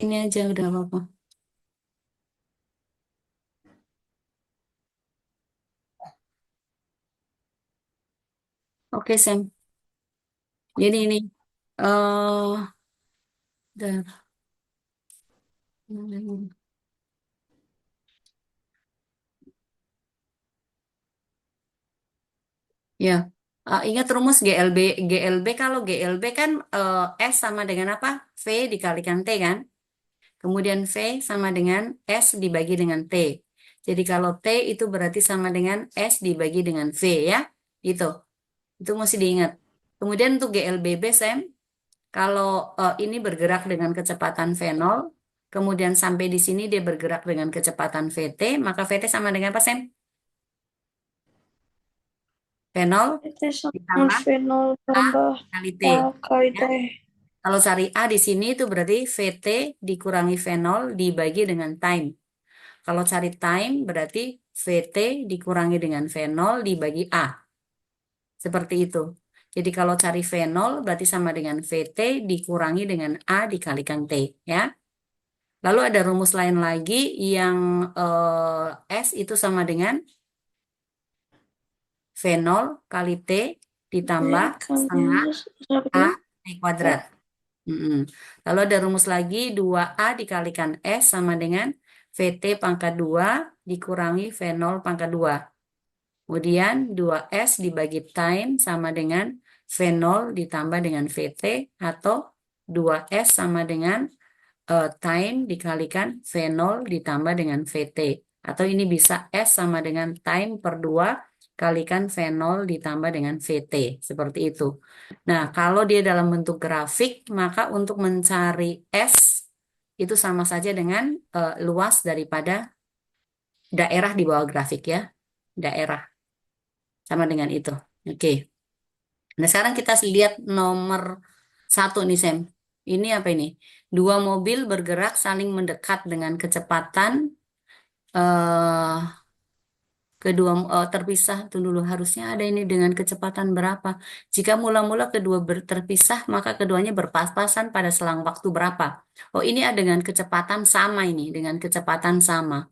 ini aja udah apa-apa. Oke, Sam. Jadi ini bentar. Ya, ingat rumus GLB. GLB kalau GLB kan S sama dengan apa? V dikalikan T kan? Kemudian V sama dengan S dibagi dengan T. Jadi kalau T itu berarti sama dengan S dibagi dengan V ya. Itu mesti diingat. Kemudian untuk GLBB, Sam, kalau ini bergerak dengan kecepatan V0, kemudian sampai di sini dia bergerak dengan kecepatan VT, maka VT sama dengan apa, Sam? V0 Itu sama ditambah V0 A tambah kali T. A kali Ya. T. Kalau cari A di sini itu berarti VT dikurangi V0 dibagi dengan time. Kalau cari time berarti VT dikurangi dengan V0 dibagi A. Seperti itu. Jadi kalau cari V0 berarti sama dengan VT dikurangi dengan A dikalikan T. Ya. Lalu ada rumus lain lagi yang S itu sama dengan V0 kali T T ditambah kali setengah siapa A tadi? T kuadrat. Mm-mm. Lalu ada rumus lagi 2A dikalikan S sama dengan VT pangkat 2 dikurangi V0 pangkat 2. Kemudian 2S dibagi time sama dengan V0 ditambah dengan VT atau 2S sama dengan time dikalikan V0 ditambah dengan VT. Atau ini bisa S sama dengan time per 2 kalikan V0 ditambah dengan VT. Seperti itu. Nah, kalau dia dalam bentuk grafik, maka untuk mencari S itu sama saja dengan luas daripada daerah di bawah grafik ya. Daerah. Sama dengan itu. Oke. Nah, sekarang kita lihat nomor satu nih, Sam. Ini apa ini? Dua mobil bergerak saling mendekat dengan kecepatan eh terpisah. Itu dulu harusnya ada ini dengan kecepatan berapa. Jika mula-mula kedua terpisah, maka keduanya berpas-pasan pada selang waktu berapa. Oh, ini ada dengan kecepatan sama ini, dengan kecepatan sama.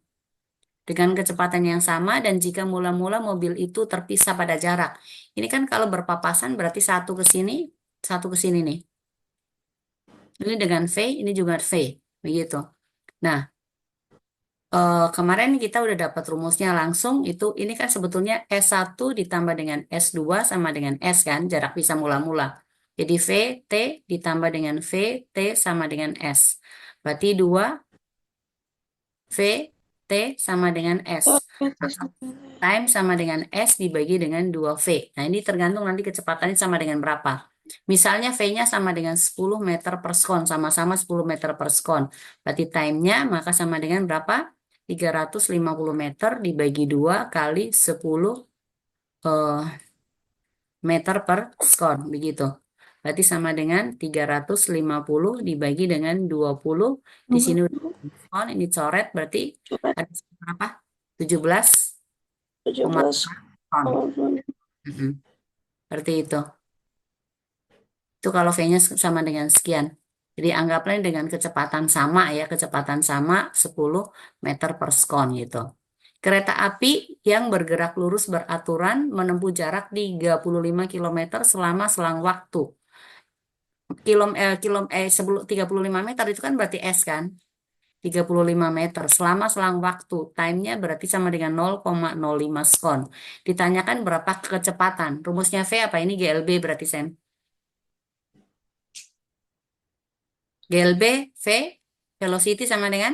Dengan kecepatan yang sama dan jika mula-mula mobil itu terpisah pada jarak. Ini kan kalau berpapasan berarti satu ke sini nih. Ini dengan V, ini juga V, begitu. Nah, kemarin kita udah dapat rumusnya langsung itu ini kan sebetulnya S1 ditambah dengan S2 sama dengan S kan, jarak pisah mula-mula. Jadi V, T ditambah dengan V, T sama dengan S. Berarti 2 V, T sama dengan S. Itu Maka sama time sama dengan S dibagi dengan 2V. Nah, ini tergantung nanti kecepatannya sama dengan berapa. Misalnya V-nya sama dengan 10 meter per sekon, sama-sama 10 meter per sekon. Berarti time-nya maka sama dengan berapa? 350 meter dibagi 2 kali 10 eh, meter per sekon, begitu. Berarti sama dengan 350 dibagi dengan 20. Di sini udah sekon, ini coret berarti ada berapa? 17,5 17 ton. Mm-mm. Seperti itu. Itu kalau V-nya sama dengan sekian. Jadi anggaplah dengan kecepatan sama ya, kecepatan sama 10 meter per sekon gitu. Kereta api yang bergerak lurus beraturan menempuh jarak 35 kilometer selama selang waktu. Sebelum 35 meter itu kan berarti S kan? 35 meter selama selang waktu. Time-nya berarti sama dengan 0,05 sekon. Ditanyakan berapa kecepatan. Rumusnya V apa? Ini GLB berarti, Sam. GLB, V, velocity sama dengan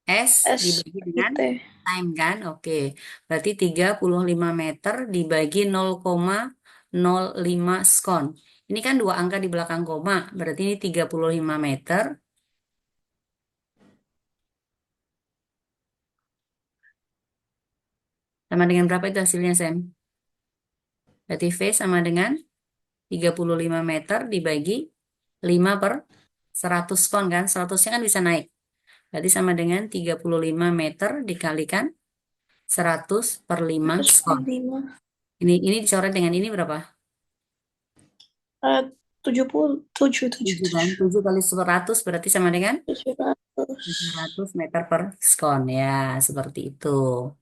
S S dibagi kali dengan T. time kan? Oke. Berarti 35 meter dibagi 0,05 sekon. Ini kan dua angka di belakang koma. Berarti ini 35 meter. Sama dengan berapa itu hasilnya, Sam? Berarti V sama dengan 35 meter dibagi 5 per 100 sekon kan? 100-nya kan bisa naik. Berarti sama dengan 35 meter dikalikan 100 per 5 100 per skon. 5. Ini dicoret dengan ini berapa? 7 kan? 7 kali 100 berarti sama dengan 700. 700 meter per sekon. Ya, seperti itu.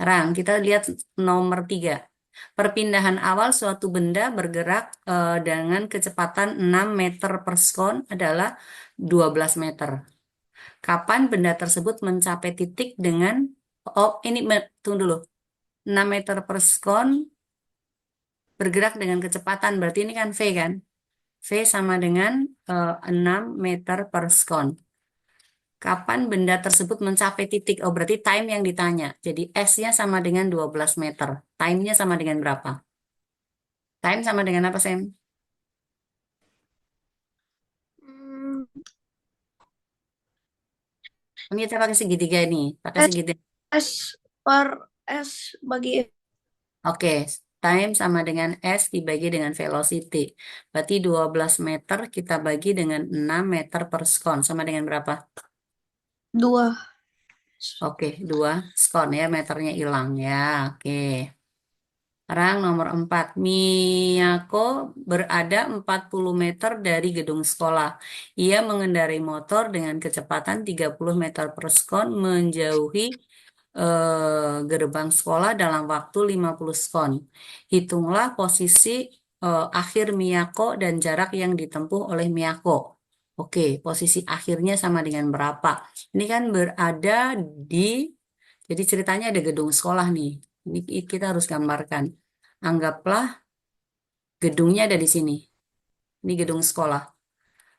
Sekarang kita lihat nomor 3. Perpindahan awal suatu benda bergerak dengan kecepatan 6 meter per sekon adalah 12 meter. Kapan benda tersebut mencapai titik dengan, oh ini, tunggu dulu. 6 meter per sekon bergerak dengan kecepatan, berarti ini kan V kan? V sama dengan 6 meter per sekon. Kapan benda tersebut mencapai titik? Oh, berarti time yang ditanya. Jadi S-nya sama dengan 12 meter. Time-nya sama dengan berapa? Time sama dengan apa, Sam? Hmm, Ini kita pakai segitiga ini. Pakai S, segitiga. S per S bagi Oke, time sama dengan S dibagi dengan velocity. Berarti 12 meter kita bagi dengan 6 meter per sekon. Sama dengan berapa? 2. Oke, 2 sekon ya, meternya hilang ya. Oke. Sekarang nomor 4. Miyako berada 40 meter dari gedung sekolah. Ia mengendarai motor dengan kecepatan 30 meter per sekon menjauhi gerbang sekolah dalam waktu 50 sekon. Hitunglah posisi akhir Miyako dan jarak yang ditempuh oleh Miyako. Oke, posisi akhirnya sama dengan berapa? Ini kan berada di, jadi ceritanya ada gedung sekolah nih. Ini kita harus gambarkan. Anggaplah gedungnya ada di sini. Ini gedung sekolah.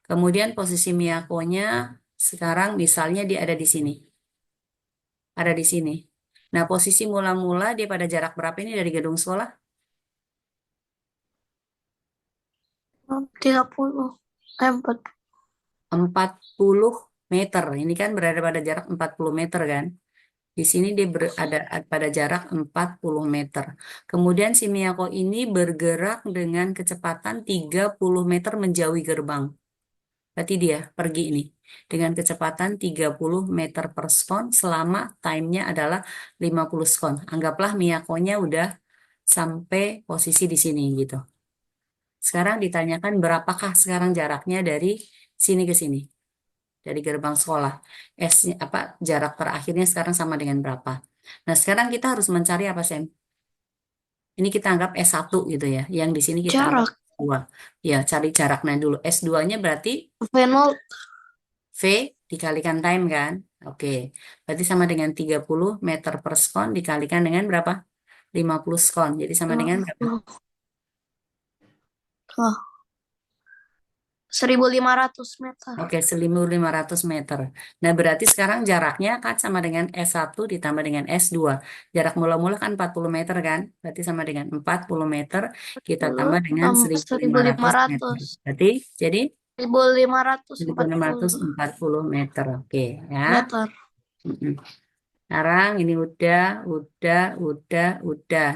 Kemudian posisi Miyakonya sekarang misalnya dia ada di sini. Ada di sini. Nah, posisi mula-mula dia pada jarak berapa ini dari gedung sekolah? 30. 4. 40 meter. Ini kan berada pada jarak 40 meter kan? Di sini dia berada pada jarak 40 meter. Kemudian si Miyako ini bergerak dengan kecepatan 30 meter menjauhi gerbang. Berarti dia pergi ini dengan kecepatan 30 meter per sekon selama time-nya adalah 50 sekon. Anggaplah Miyakonya udah sampai posisi di sini gitu. Sekarang ditanyakan berapakah sekarang jaraknya dari sini ke sini, dari gerbang sekolah. S-nya apa, jarak terakhirnya sekarang sama dengan berapa? Nah, sekarang kita harus mencari apa, Sam? Ini kita anggap S1 gitu ya. Yang di sini kita anggap Jarak S2. Ya, cari jaraknya dulu. S2-nya berarti V0 V dikalikan time kan? Oke. Berarti sama dengan 30 meter per sekon dikalikan dengan berapa? 50 sekon. Jadi sama dengan berapa? 1.500 meter. Oke, 1.500 meter. Nah, berarti sekarang jaraknya kan sama dengan S1 ditambah dengan S2. Jarak mula-mula kan 40 meter kan? Berarti sama dengan 40 meter kita 10 tambah dengan tambah 1.500 meter. 1.500. Berarti jadi 1.540 1.540 meter. Oke, ya. meter. Mm-mm. Sekarang ini udah.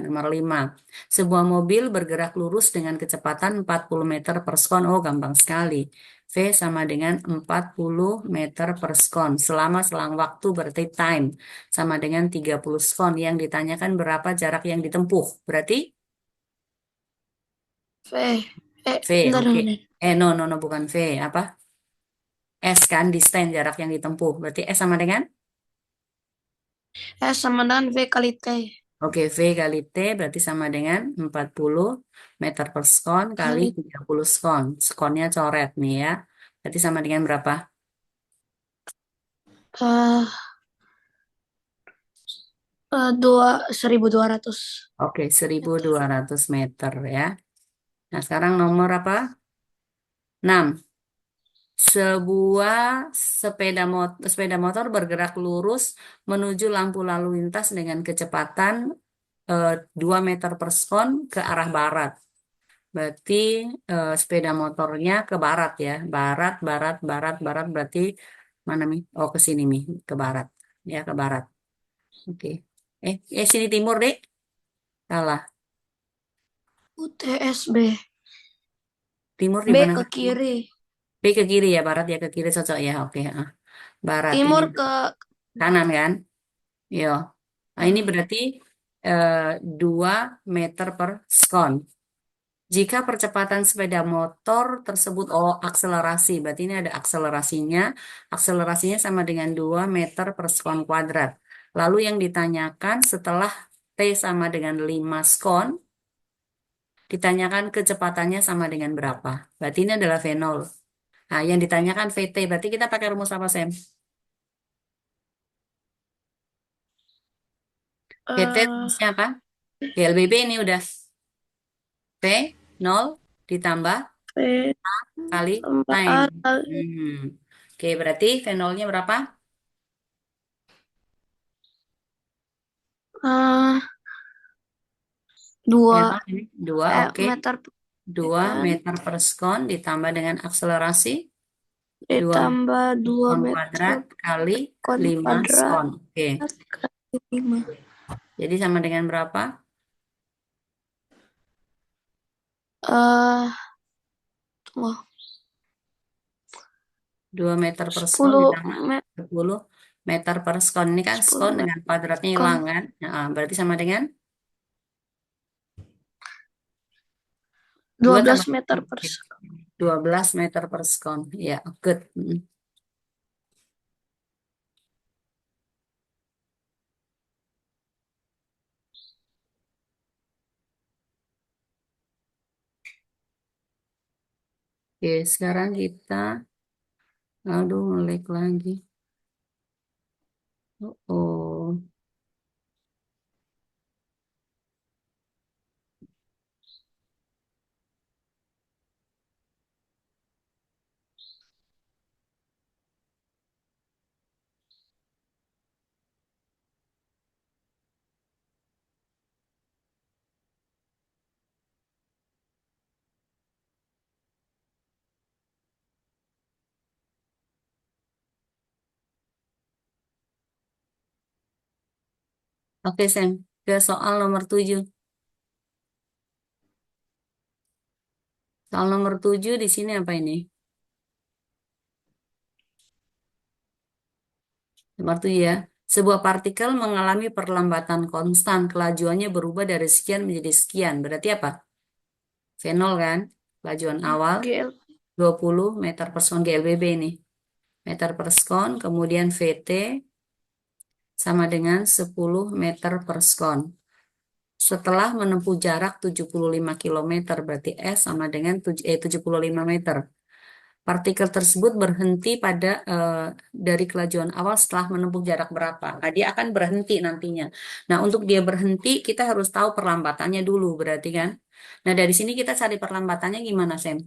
Nomor 5. Sebuah mobil bergerak lurus dengan kecepatan 40 meter per sekon. Oh, gampang sekali. V sama dengan 40 meter per sekon. Selama selang waktu berarti time. Sama dengan 30 sekon. Yang ditanyakan berapa jarak yang ditempuh. Berarti V. Eh, V, bentar, oke. bentar. No, bukan V. Apa? S kan, distance jarak yang ditempuh. Berarti S sama dengan? Sama dengan V kali T. Oke, V kali T berarti sama dengan 40 meter per sekon kali Kali 30 sekon. Sekonnya coret nih ya. Berarti sama dengan berapa? eh 1.200. Oke, 1.200 meter ya. Nah, sekarang nomor apa? 6. Sebuah sepeda motor bergerak lurus menuju lampu lalu lintas dengan kecepatan 2 meter per sekon ke arah barat. Berarti sepeda motornya ke barat ya. Barat. Berarti mana Mi? Oh, ke sini Mi, ke barat. Ya, ke barat. Oke. Sini timur, Dek. Salah. UTSB. Timur di B mana? ke kiri. B ke kiri ya, barat ya ke kiri cocok ya. Oke, ah. Barat ini Timur ke kanan kan? Yo. Nah, ini eh, berarti eh, 2 meter per sekon. Jika percepatan sepeda motor tersebut, oh akselerasi, berarti ini ada akselerasinya. Akselerasinya sama dengan 2 meter per sekon kuadrat. Lalu yang ditanyakan setelah T sama dengan 5 sekon, ditanyakan kecepatannya sama dengan berapa. Berarti ini adalah V0. Nah, yang ditanyakan VT, berarti kita pakai rumus apa, Sam? VT Eh, rumusnya apa? GLBB ini udah V0 ditambah V kali tambah time. A kali Hmm. Oke, berarti V0-nya berapa? eh, 2 V0 ini 2, oke. meter per 2 second meter per sekon ditambah dengan akselerasi 2 ditambah 2 sekon meter kuadrat kali per 5 kuadrat sekon. Oke, kali 5. jadi sama dengan berapa? Eh, wah, 2 meter per sekon 10 ditambah 10 meter per sekon. Ini kan 10 sekon dengan meter kuadratnya second hilang kan? Nah, berarti sama dengan 2 12 tambah meter 10. per Oke. second. 12 meter per sekon. Ya, good. Oke, sekarang kita, aduh, ngelik lagi. Oh. Oke, Sam. Ke soal nomor 7. Soal nomor 7 di sini apa ini? Nomor 7 ya. Sebuah partikel mengalami perlambatan konstan. Kelajuannya berubah dari sekian menjadi sekian. Berarti apa? V0 kan? Kelajuan awal GL 20 meter per sekon GLBB ini. Meter per sekon. Kemudian VT sama dengan 10 meter per sekon. Setelah menempuh jarak 75 kilometer, berarti S sama dengan 75 meter. Partikel tersebut berhenti pada dari kelajuan awal setelah menempuh jarak berapa. Nah, dia akan berhenti nantinya. Nah, untuk dia berhenti, kita harus tahu perlambatannya dulu, berarti kan? Nah, dari sini kita cari perlambatannya gimana, Sam?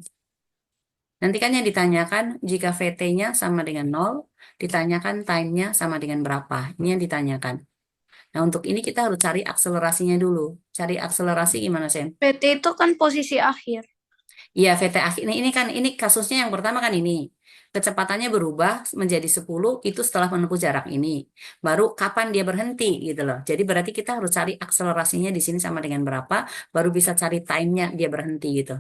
Nanti kan yang ditanyakan jika VT-nya sama dengan 0, ditanyakan time-nya sama dengan berapa. Ini yang ditanyakan. Nah, untuk ini kita harus cari akselerasinya dulu. Cari akselerasi gimana, Sam? PT itu kan posisi akhir. Iya, VT akhir ini kan ini kasusnya yang pertama kan ini. Kecepatannya berubah menjadi 10 itu setelah menempuh jarak ini. Baru kapan dia berhenti gitu loh. Jadi berarti kita harus cari akselerasinya di sini sama dengan berapa, baru bisa cari time-nya dia berhenti gitu.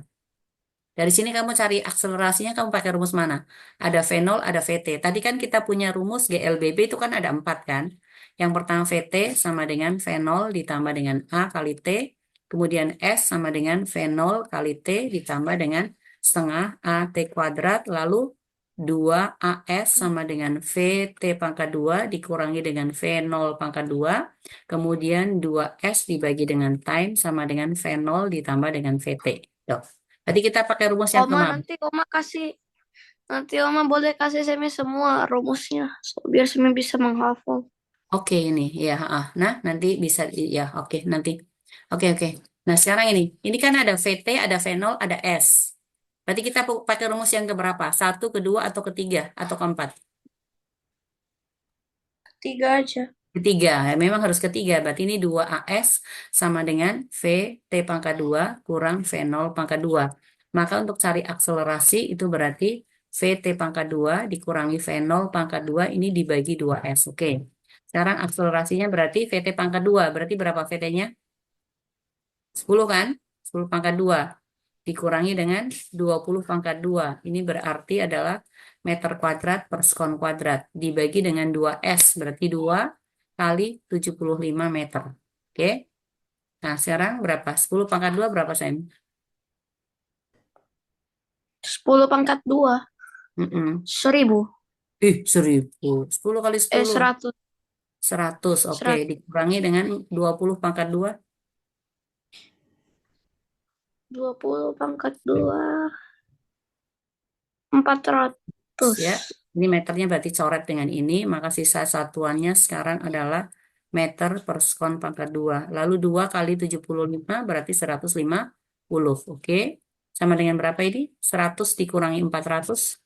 Dari sini kamu cari akselerasinya kamu pakai rumus mana? Ada V0, ada VT. Tadi kan kita punya rumus GLBB itu kan ada 4 kan. Yang pertama VT sama dengan V0 ditambah dengan A kali T. Kemudian S sama dengan V0 kali T ditambah dengan setengah AT kuadrat. Lalu 2AS sama dengan VT pangkat 2 dikurangi dengan V0 pangkat 2. Kemudian 2S dibagi dengan time sama dengan V0 ditambah dengan VT. Tuh. Tadi kita pakai rumus yang Oma kemarin. nanti Oma kasih nanti Oma boleh kasih Semi semua rumusnya biar Semi bisa menghafal. Oke ini ya. Nah nanti bisa ya. Oke nanti. Oke oke. Nah sekarang ini kan ada VT, ada V0, ada S. Berarti kita pakai rumus yang keberapa? Satu, kedua, atau ketiga, atau keempat? Tiga aja. Ketiga, ya, memang harus ketiga. Berarti ini 2AS sama dengan VT pangkat 2 kurang V0 pangkat 2. Maka untuk cari akselerasi itu berarti VT pangkat 2 dikurangi V0 pangkat 2 ini dibagi 2S. Oke. Sekarang akselerasinya berarti VT pangkat 2. Berarti berapa VT-nya? 10 kan? 10 pangkat 2 dikurangi dengan 20 pangkat 2. Ini berarti adalah meter kuadrat per sekon kuadrat. Dibagi dengan 2S, berarti 2 kali 75 meter. Oke? Nah, sekarang berapa? 10 pangkat 2 berapa, Sam? 10 pangkat 2. Mm-mm. 1000. 1.000. 10 kali 10. 100. 100. Oke. 100. Dikurangi dengan 20 pangkat 2. 20 pangkat 2. 400. Ya. Ini meternya berarti coret dengan ini. Maka sisa satuannya sekarang adalah meter per sekon pangkat 2. Lalu 2 kali 75 berarti 150. Oke. Sama dengan berapa ini? 100 dikurangi 400.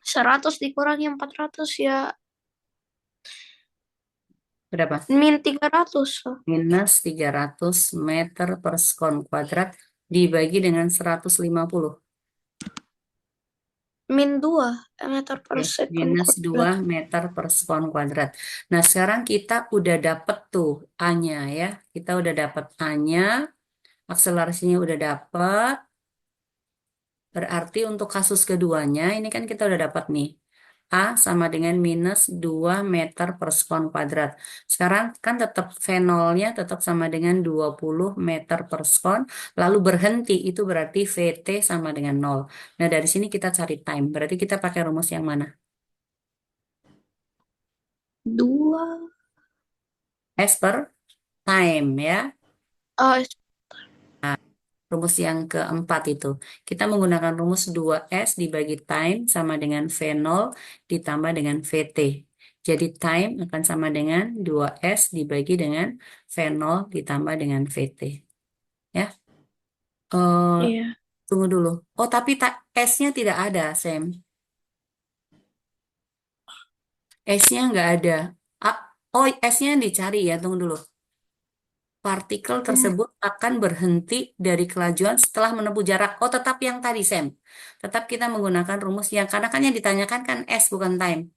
100 dikurangi 400 ya Berapa? min 300. Minus 300 meter per sekon kuadrat dibagi dengan 150. Min 2 meter per Oke, second minus 2 kuadrat. meter per sekon kuadrat. Nah, sekarang kita udah dapet tuh A-nya ya. Kita udah dapet A-nya, akselerasinya udah dapet. Berarti untuk kasus keduanya, ini kan kita udah dapat nih. A sama dengan minus 2 meter per sekon kuadrat. Sekarang kan tetap V0-nya tetap sama dengan 20 meter per sekon. Lalu berhenti, itu berarti VT sama dengan 0. Nah, dari sini kita cari time. Berarti kita pakai rumus yang mana? 2. S per time ya. Oh, Rumus yang keempat itu. Kita menggunakan rumus 2S dibagi time sama dengan V0 ditambah dengan VT. Jadi time akan sama dengan 2S dibagi dengan V0 ditambah dengan VT. Ya, eh, iya. tunggu dulu. Oh, tapi S-nya tidak ada, Sam. S-nya nggak ada. Ah, oh, S-nya yang dicari ya, tunggu dulu. Partikel Hmm. tersebut akan berhenti dari kelajuan setelah menempuh jarak. Oh, tetap yang tadi, Sam. Tetap kita menggunakan rumus yang, karena kan yang ditanyakan kan S bukan time.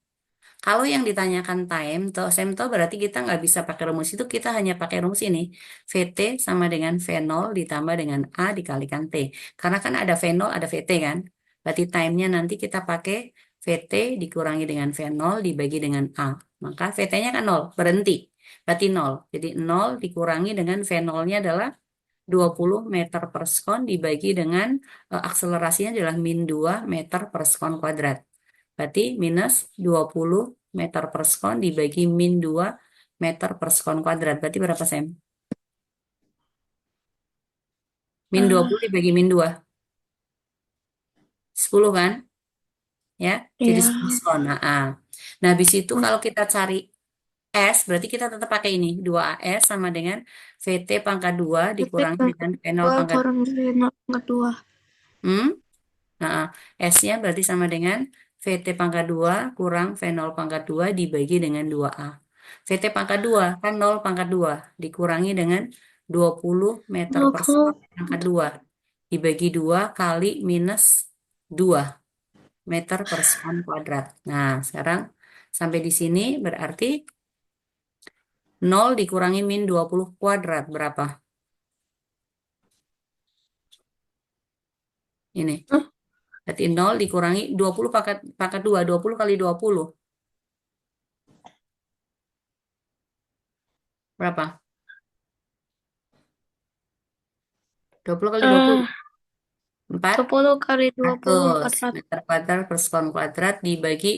Kalau yang ditanyakan time, toh Sam, toh berarti kita nggak bisa pakai rumus itu, kita hanya pakai rumus ini. VT sama dengan V0 ditambah dengan A dikalikan T. Karena kan ada V0, ada VT kan. Berarti time-nya nanti kita pakai VT dikurangi dengan V0 dibagi dengan A. Maka VT-nya kan 0, berhenti. Berarti 0. Jadi 0 dikurangi dengan V0-nya adalah 20 meter per sekon dibagi dengan akselerasinya adalah min 2 meter per sekon kuadrat. Berarti minus 20 meter per sekon dibagi min 2 meter per sekon kuadrat. Berarti berapa, Sam? Min Eh, 20 dibagi min 2. 10 kan? Ya, jadi iya. 10 sekon. Nah, habis itu kalau kita cari S, berarti kita tetap pakai ini. 2AS sama dengan VT pangkat 2 Tapi dikurangi dengan V0 dua pangkat. kurang dari 0,2. Hmm? Nah, S-nya berarti sama dengan VT pangkat 2 kurang V0 pangkat 2 dibagi dengan 2A. VT pangkat 2 kan 0 pangkat 2 dikurangi dengan 20 meter dua per puluh sekon pangkat 2 dibagi 2 kali minus 2 meter per sekon kuadrat. Nah, sekarang sampai di sini berarti 0 dikurangi min 20 kuadrat berapa? Ini. Hah? Berarti 0 dikurangi 20 pangkat 2, 20 kali 20. Berapa? 20 kali 20. Eh, 400 10 kali 20 400. meter kuadrat per sekon kuadrat dibagi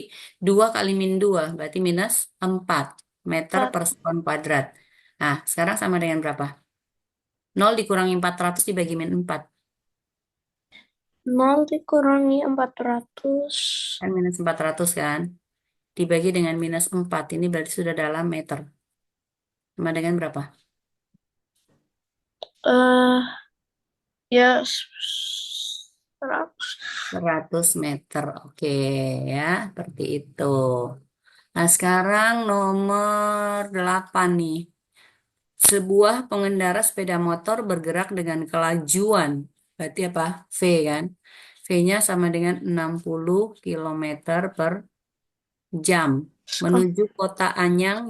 2 kali min 2 berarti minus 4 meter per sekon kuadrat. Nah, sekarang sama dengan berapa? 0 dikurangi 400 dibagi min 4 0 dikurangi 400. kan minus 400 kan? Dibagi dengan minus 4 ini berarti sudah dalam meter. Sama dengan berapa? Eh, ya 100. 100 meter. Oke ya, seperti itu. Nah, sekarang nomor 8 nih. Sebuah pengendara sepeda motor bergerak dengan kelajuan. Berarti apa? V kan? V-nya sama dengan 60 kilometer per jam. Menuju kota Ayang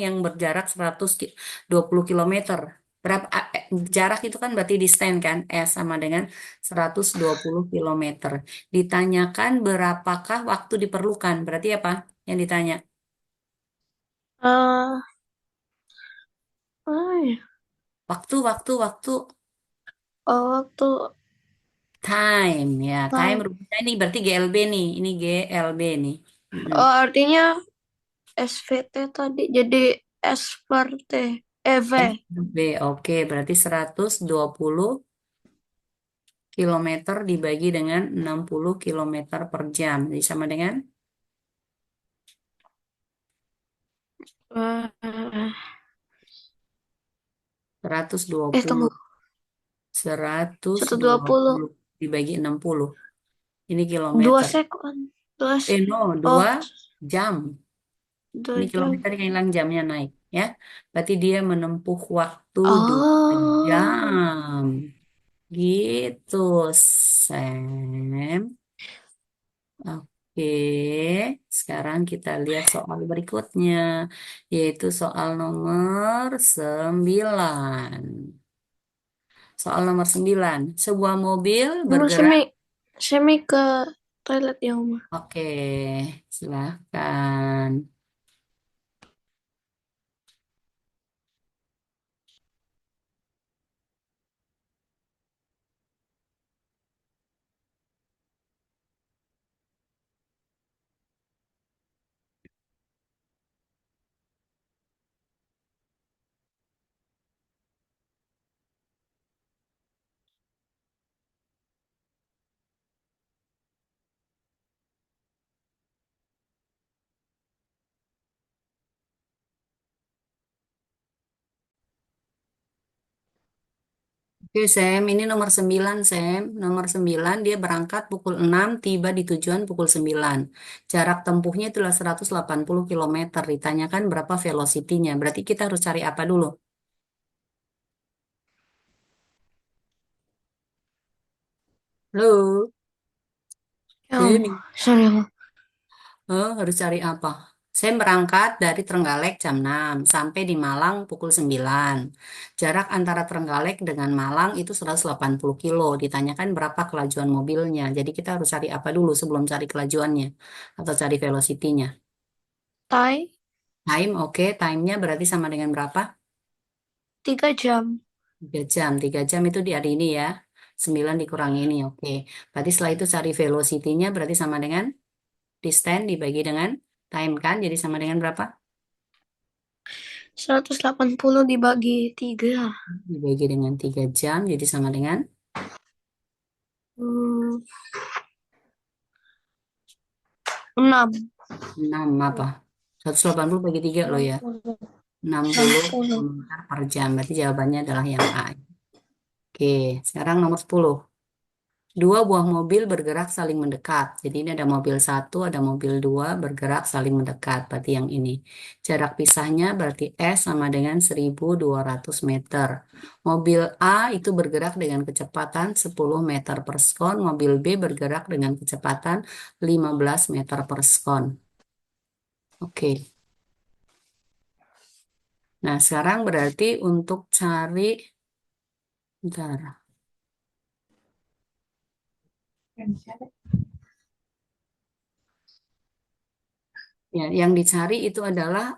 yang berjarak 120 kilometer. Berapa jarak itu kan berarti distance kan? S sama dengan 120 kilometer. Ditanyakan berapakah waktu diperlukan? Berarti apa yang ditanya? Eh, ah, ya. Waktu, waktu, waktu. Oh, waktu. Time ya, time Time. rumusnya ini berarti GLB nih. Ini GLB nih. Mm-mm. Oh, artinya SVT tadi jadi S per T. EV. SB, oke, berarti 120 kilometer dibagi dengan 60 kilometer per jam. Jadi sama dengan Eh, 120. tunggu. seratus 120. dua puluh dibagi 60. Ini 2 kilometer. sekon. Dua, No, oh, 2 jam. Ini 2 jam. kilometer yang hilang jamnya naik ya. Berarti dia menempuh waktu 2 jam. Oh. Gitu, Sam. Oke, sekarang kita lihat soal berikutnya, yaitu soal nomor 9. Soal nomor 9, sebuah mobil Mau bergerak. semi ke toilet ya, Oma. Oke, silahkan. Oke, Sam, ini nomor 9, Sam. Nomor 9, dia berangkat pukul 6, tiba di tujuan pukul 9. Jarak tempuhnya itulah 180 kilometer. Ditanyakan berapa velocity-nya. Berarti kita harus cari apa dulu? Halo, Ya, Oma. Jamie. Sorry, Oma. Harus cari apa? Saya berangkat dari Trenggalek jam 6 sampai di Malang pukul 9. Jarak antara Trenggalek dengan Malang itu 180 kilo. Ditanyakan berapa kelajuan mobilnya. Jadi kita harus cari apa dulu sebelum cari kelajuannya atau cari velocity-nya. Tai. Time, oke. Time-nya berarti sama dengan berapa? 3 jam. 3 jam. 3 jam itu di hari ini ya. 9 dikurangi ini, oke. Berarti setelah itu cari velocity-nya berarti sama dengan distance dibagi dengan time kan. Jadi sama dengan berapa? 180 dibagi 3. Dibagi dengan 3 jam, jadi sama dengan Hmm, 6. 6 apa? 180 bagi 3 loh ya. 60 60. kilometer per jam. Berarti jawabannya adalah yang A. Oke, sekarang nomor 10. Dua buah mobil bergerak saling mendekat. Jadi ini ada mobil satu, ada mobil dua bergerak saling mendekat. Berarti yang ini. Jarak pisahnya berarti S sama dengan 1.200 meter. Mobil A itu bergerak dengan kecepatan 10 meter per sekon. Mobil B bergerak dengan kecepatan 15 meter per sekon. Oke. Nah, sekarang berarti untuk cari, bentar. Ya, yang dicari itu adalah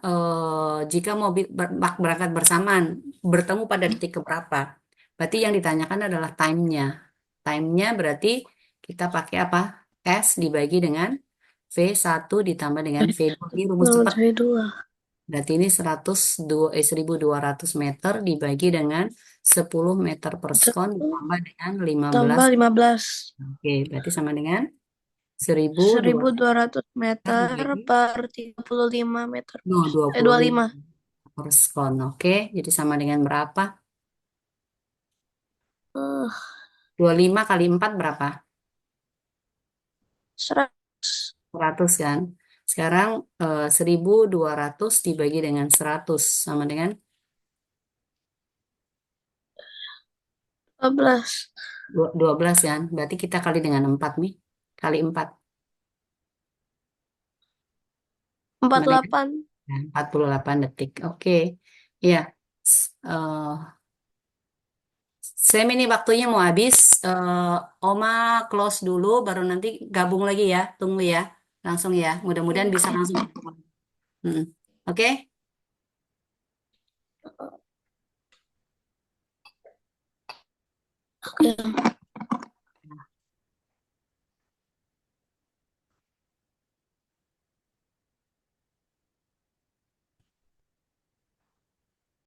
jika mobil berangkat bersamaan, bertemu pada detik keberapa. Berarti yang ditanyakan adalah time-nya. Time-nya berarti kita pakai apa? S dibagi dengan V1 ditambah dengan V2. Ini rumus Menurut cepat. saya 2. Berarti ini 1.200 meter dibagi dengan 10 meter per sekon ditambah dengan 15. Tambah 15. Oke, berarti sama dengan 1.200 1.200 meter dibagi per 35 meter. no, dua Dua puluh puluh lima lima. per sekon. Oke, jadi sama dengan berapa? Eh, 25 kali 4 berapa? 100. 100 kan? Sekarang 1.200 dibagi dengan 100 sama dengan 12. 12 kan? Berarti kita kali dengan 4 nih. Kali 4 empat sama puluh dengan delapan 48 detik. Oke. Iya. Sam ini waktunya mau habis. Oma close dulu, baru nanti gabung lagi ya. Tunggu ya. Langsung ya. Mudah-mudahan bisa langsung. Mm. Oke? Oke.